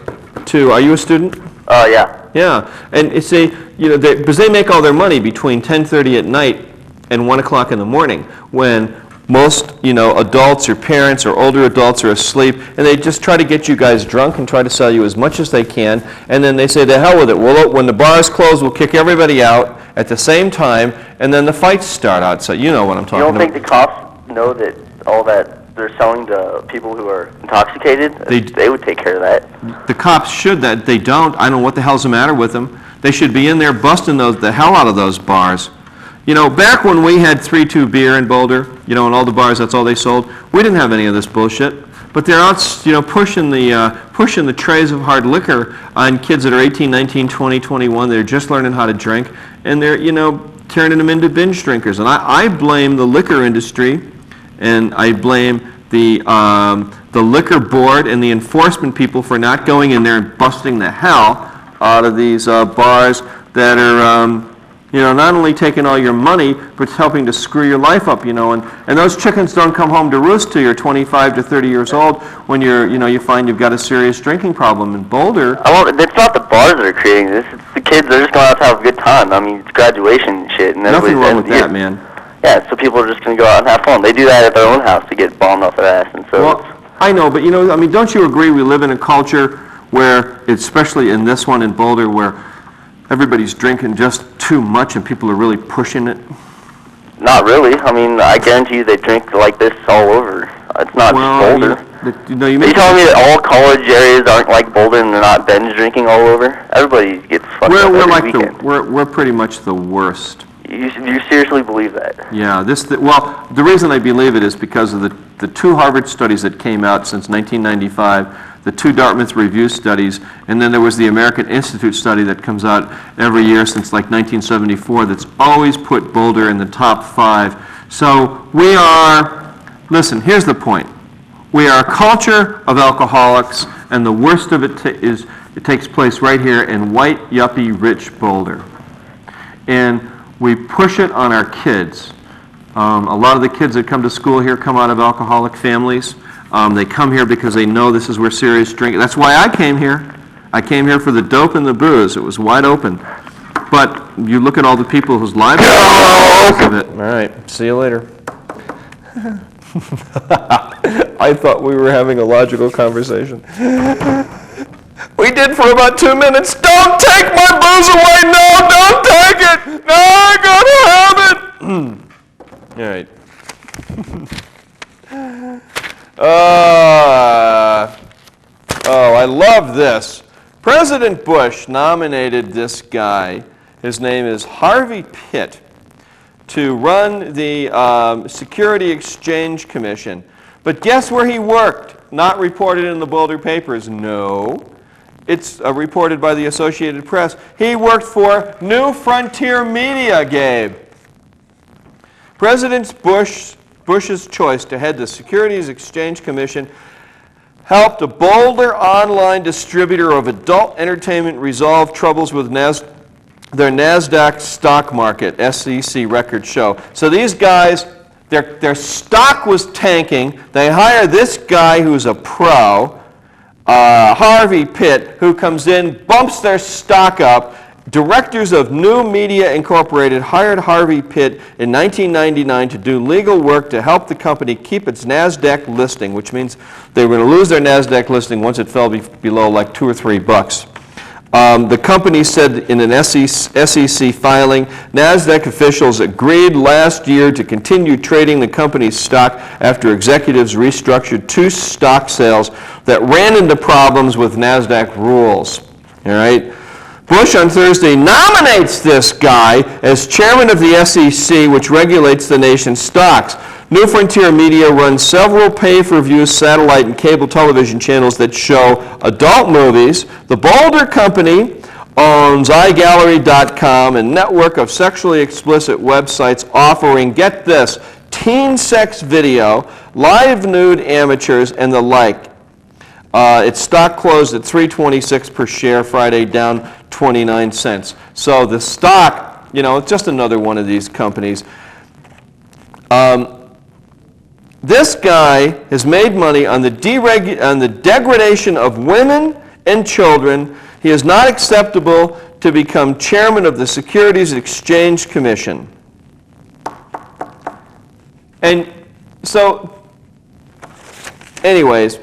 to, are you a student? Yeah. Yeah, and you see, you know, because they make all their money between 10:30 at night and 1 o'clock in the morning when most, you know, adults or parents or older adults are asleep, and they just try to get you guys drunk and try to sell you as much as they can, and then they say, the hell with it. Well, when the bars close, we'll kick everybody out at the same time, and then the fights start out. So you know what I'm talking about. You don't think the cops know that all that they're selling to people who are intoxicated, they would take care of that. The cops should. That they don't. I don't know what the hell's the matter with them. They should be in there busting the hell out of those bars. You know, back when we had 3-2 beer in Boulder, you know, in all the bars, that's all they sold. We didn't have any of this bullshit. But they're out, you know, pushing the trays of hard liquor on kids that are 18, 19, 20, 21. They're just learning how to drink, and they're, you know, turning them into binge drinkers. And I blame the liquor industry, and I blame the liquor board and the enforcement people for not going in there and busting the hell out of these bars that are, you know, not only taking all your money, but helping to screw your life up, you know. And those chickens don't come home to roost till you're 25 to 30 years old when you find you've got a serious drinking problem in Boulder. It's not the bars that are creating this. It's the kids. They're just going out to have a good time. I mean, it's graduation and shit. And nothing wrong with that, man. Yeah, so people are just going to go out and have fun. They do that at their own house to get bombed off their ass. And so well, I know, but, you know, I mean, don't you agree we live in a culture where, especially in this one in Boulder, where everybody's drinking just too much and people are really pushing it? Not really. I mean, I guarantee you they drink like this all over. It's not just Boulder. Are you telling me that all college areas aren't like Boulder and they're not binge drinking all over? Everybody gets fucked up every weekend. We're pretty much the worst. You seriously believe that? Yeah. Well, the reason I believe it is because of the 2 Harvard studies that came out since 1995, the 2 Dartmouth Review studies, and then there was the American Institute study that comes out every year since like 1974 that's always put Boulder in the top 5. So we are, listen, here's the point. We are a culture of alcoholics, and the worst of it it takes place right here in white, yuppie, rich Boulder. And we push it on our kids. A lot of the kids that come to school here come out of alcoholic families. They come here because they know this is where serious drinking. That's why I came here. I came here for the dope and the booze. It was wide open. But you look at all the people whose lives are because of it. All right. See you later. I thought we were having a logical conversation. We did for about 2 minutes. Don't take my booze away! No, don't take it! No, I gotta have it! All right. I love this. President Bush nominated this guy, his name is Harvey Pitt, to run the Security Exchange Commission. But guess where he worked? Not reported in the Boulder papers. No. It's reported by the Associated Press. He worked for New Frontier Media, Gabe. President Bush's choice to head the Securities Exchange Commission helped a Boulder online distributor of adult entertainment resolve troubles with their NASDAQ stock market, SEC records show. So these guys, their stock was tanking. They hire this guy who's a pro, Harvey Pitt, who comes in, bumps their stock up. Directors of New Media Incorporated hired Harvey Pitt in 1999 to do legal work to help the company keep its NASDAQ listing, which means they were going to lose their NASDAQ listing once it fell below like $2 or $3. The company said in an SEC filing, NASDAQ officials agreed last year to continue trading the company's stock after executives restructured 2 stock sales that ran into problems with NASDAQ rules. All right. Bush on Thursday nominates this guy as chairman of the SEC, which regulates the nation's stocks. New Frontier Media runs several pay-per-view satellite and cable television channels that show adult movies. The Boulder company owns iGallery.com, a network of sexually explicit websites offering, get this, teen sex video, live nude amateurs, and the like. Its stock closed at $3.26 per share Friday, down 29 cents. So the stock, you know, it's just another one of these companies. This guy has made money on the degradation of women and children. He is not acceptable to become chairman of the Securities Exchange Commission. And so, anyways,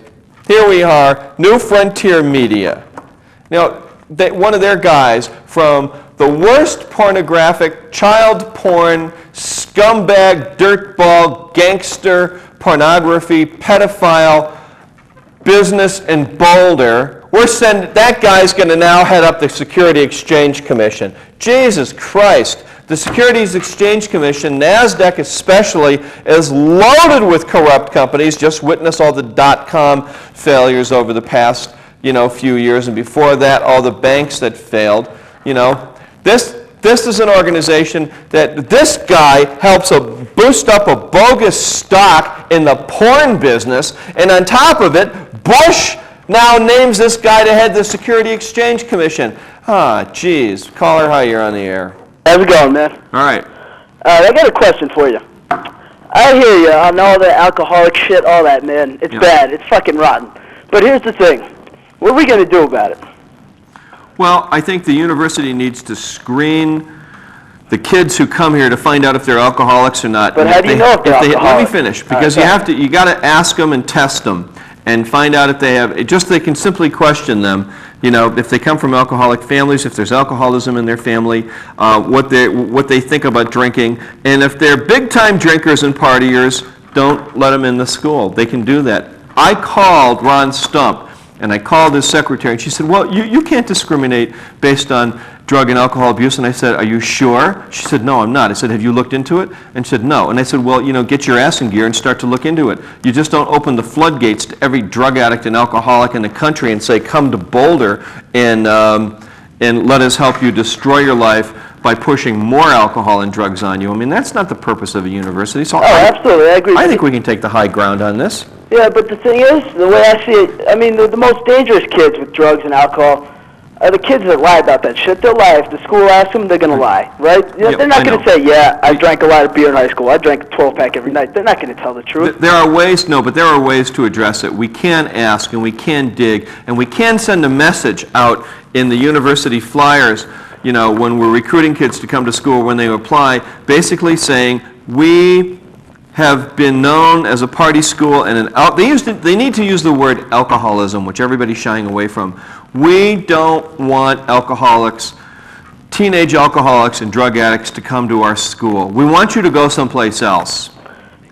here we are, New Frontier Media. Now, one of their guys from the worst pornographic, child porn, scumbag, dirtball, gangster pornography, pedophile business in Boulder. That guy's going to now head up the Security Exchange Commission. Jesus Christ. The Securities Exchange Commission, NASDAQ especially, is loaded with corrupt companies. Just witness all the dot-com failures over the past, few years, and before that, all the banks that failed. This is an organization that this guy helps boost up a bogus stock in the porn business, and on top of it, Bush now names this guy to head the Security Exchange Commission. Geez. Caller, hi, you're on the air. How's it going, man? All right. I got a question for you. I hear you on all the alcoholic shit, all that, man. It's bad. It's fucking rotten. But here's the thing. What are we going to do about it? Well, I think the university needs to screen the kids who come here to find out if they're alcoholics or not. But how do you know if they're alcoholics? Let me finish, because you got to ask them and test them and find out if they have, they can simply question them, if they come from alcoholic families, if there's alcoholism in their family, what they think about drinking, and if they're big-time drinkers and partiers, don't let them in the school. They can do that. I called Ron Stump, and I called his secretary, and she said, well, you can't discriminate based on drug and alcohol abuse. And I said, are you sure? She said, no, I'm not. I said, have you looked into it? And she said, no. And I said, well, get your ass in gear and start to look into it. You just don't open the floodgates to every drug addict and alcoholic in the country and say, come to Boulder and let us help you destroy your life by pushing more alcohol and drugs on you. I mean, that's not the purpose of a university. So absolutely, I agree. I think we can take the high ground on this. Yeah, but the thing is, the way I see it, I mean, the most dangerous kids with drugs and alcohol are the kids that lie about that shit. They'll lie. If the school asks them, they're going to lie, right? They're not going to say, I drank a lot of beer in high school. I drank a 12-pack every night. They're not going to tell the truth. There are ways to address it. We can ask, and we can dig, and we can send a message out in the university flyers, when we're recruiting kids to come to school, when they apply, basically saying, we have been known as a party school, and they need to use the word alcoholism, which everybody's shying away from. We don't want teenage alcoholics and drug addicts to come to our school. We want you to go someplace else.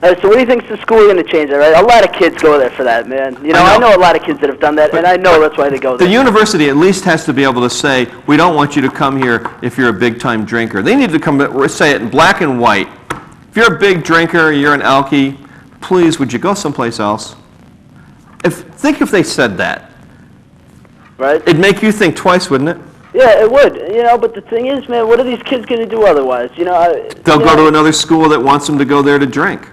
So what do you think the school is going to change that, right? A lot of kids go there for that, man. I know a lot of kids that have done that, and I know that's why they go there. The university at least has to be able to say, we don't want you to come here if you're a big-time drinker. They need to say it in black and white. If you're a big drinker, you're an alkie, please, would you go someplace else? Think if they said that. Right. It'd make you think twice, wouldn't it? Yeah, it would. But the thing is, man, what are these kids going to do otherwise? They'll go to another school that wants them to go there to drink.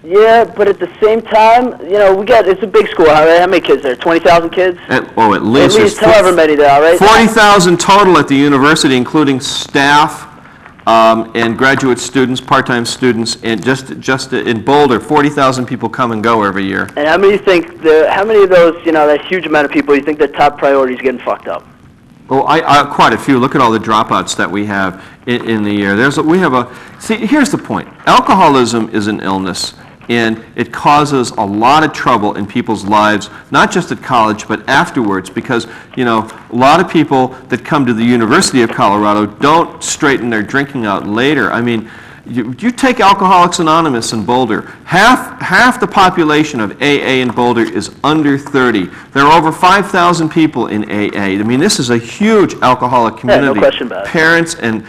Yeah, but at the same time, it's a big school. How many kids there? 20,000 kids? At least. At least however many there are, right? 40,000 total at the university, including staff and graduate students, part-time students, and just in Boulder, 40,000 people come and go every year. And how many of those, that huge amount of people, you think their top priority is getting fucked up? Well, quite a few. Look at all the dropouts that we have in the year. Here's the point. Alcoholism is an illness, and it causes a lot of trouble in people's lives, not just at college, but afterwards, because, a lot of people that come to the University of Colorado don't straighten their drinking out later. I mean, you take Alcoholics Anonymous in Boulder, half the population of AA in Boulder is under 30. There are over 5,000 people in AA. I mean, this is a huge alcoholic community. Yeah, no question about it. Parents and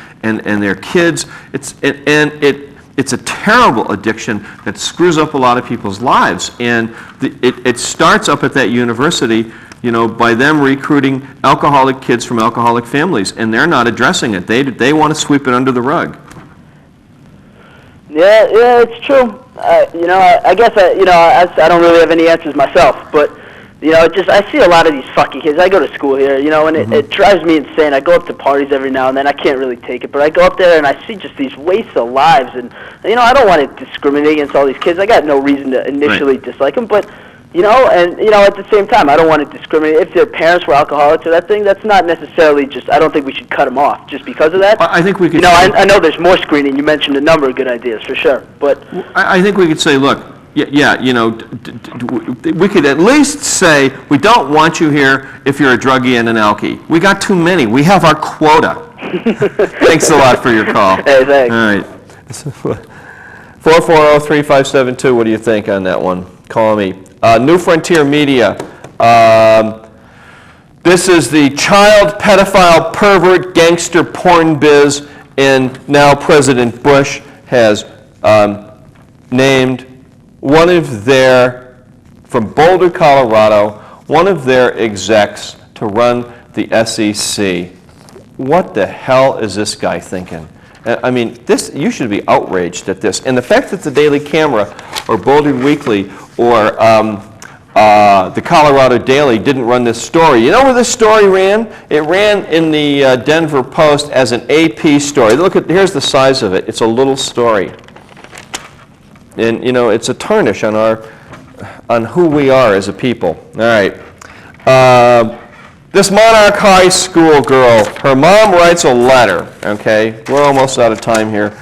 their kids. It's a terrible addiction that screws up a lot of people's lives. And it starts up at that university, by them recruiting alcoholic kids from alcoholic families, and they're not addressing it. They want to sweep it under the rug. Yeah, it's true. I guess I don't really have any answers myself, but I see a lot of these fucking kids. I go to school here, and it drives me insane. I go up to parties every now and then. I can't really take it, but I go up there and I see just these wastes of lives, and I don't want to discriminate against all these kids. I got no reason to initially dislike them, but at the same time, I don't want to discriminate. If their parents were alcoholics or that thing, that's not necessarily I don't think we should cut them off just because of that. I think we could. I know there's more screening. You mentioned a number of good ideas for sure, but I think we could say, look, we could at least say we don't want you here if you're a druggie and an alkie. We got too many. We have our quota. Thanks a lot for your call. Hey, thanks. All right. 440-3572. What do you think on that one? Call me. New Frontier Media. This is the child pedophile pervert gangster porn biz, and now President Bush has named one of their, from Boulder, Colorado, one of their execs to run the SEC. What the hell is this guy thinking? I mean, this, you should be outraged at this. And the fact that the Daily Camera or Boulder Weekly or the Colorado Daily didn't run this story. You know where this story ran? It ran in the Denver Post as an AP story. Look at, here's the size of it. It's a little story. And, you know, it's a tarnish on who we are as a people. All right. This Monarch High School girl, her mom writes a letter, okay? We're almost out of time here.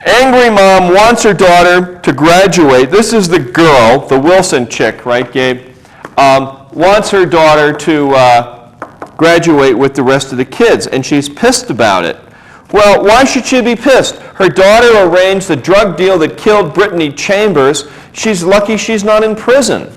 Angry mom wants her daughter to graduate. This is the girl, the Wilson chick, right, Gabe? Wants her daughter to graduate with the rest of the kids, and she's pissed about it. Well, why should she be pissed? Her daughter arranged the drug deal that killed Brittany Chambers. She's lucky she's not in prison.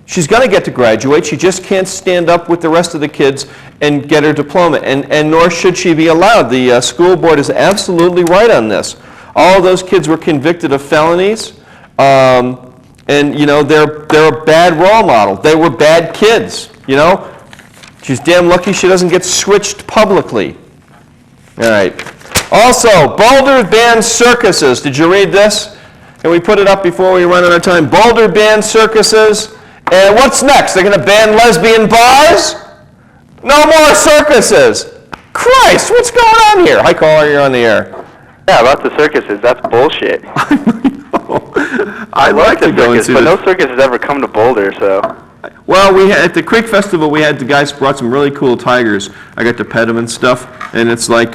She's going to get to graduate. She just can't stand up with the rest of the kids and get her diploma, and nor should she be allowed. The school board is absolutely right on this. All of those kids were convicted of felonies, and you know they're a bad role model. They were bad kids. You know, she's damn lucky she doesn't get switched publicly. All right. Also, Boulder bans circuses. Did you read this? Can we put it up before we run out of time? Boulder bans circuses. And what's next? They're going to ban lesbian bars? No more circuses. Christ, what's going on here? Hi, caller, you're on the air. Yeah, about the circuses. That's bullshit. I like to go and see but no circus has ever come to Boulder, so. Well, we had, at the Creek Festival, we had the guys brought some really cool tigers. I got to pet them and stuff, and it's like,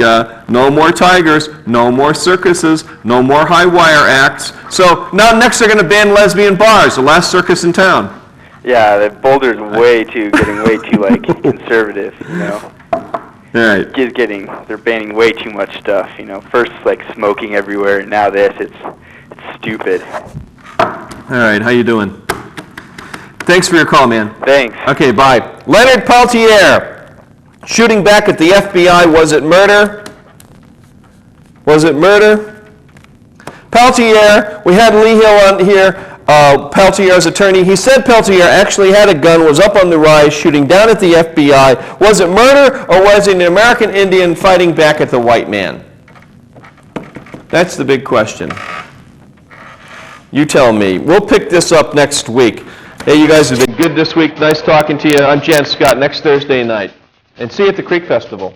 no more tigers, no more circuses, no more high wire acts. So now next they're going to ban lesbian bars, the last circus in town. Yeah, Boulder's getting way too like conservative, you know. All right. They're banning way too much stuff, you know. First like smoking everywhere, and now this. It's stupid. All right, how you doing? Thanks for your call, man. Thanks. Okay, bye. Leonard Peltier, shooting back at the FBI. Was it murder? Was it murder? Peltier, we had Lee Hill on here. Peltier's attorney, he said Peltier actually had a gun, was up on the rise, shooting down at the FBI. Was it murder, or was it an American Indian fighting back at the white man? That's the big question. You tell me. We'll pick this up next week. Hey, you guys have been good this week. Nice talking to you. I'm Jann Scott, next Thursday night. And see you at the Creek Festival.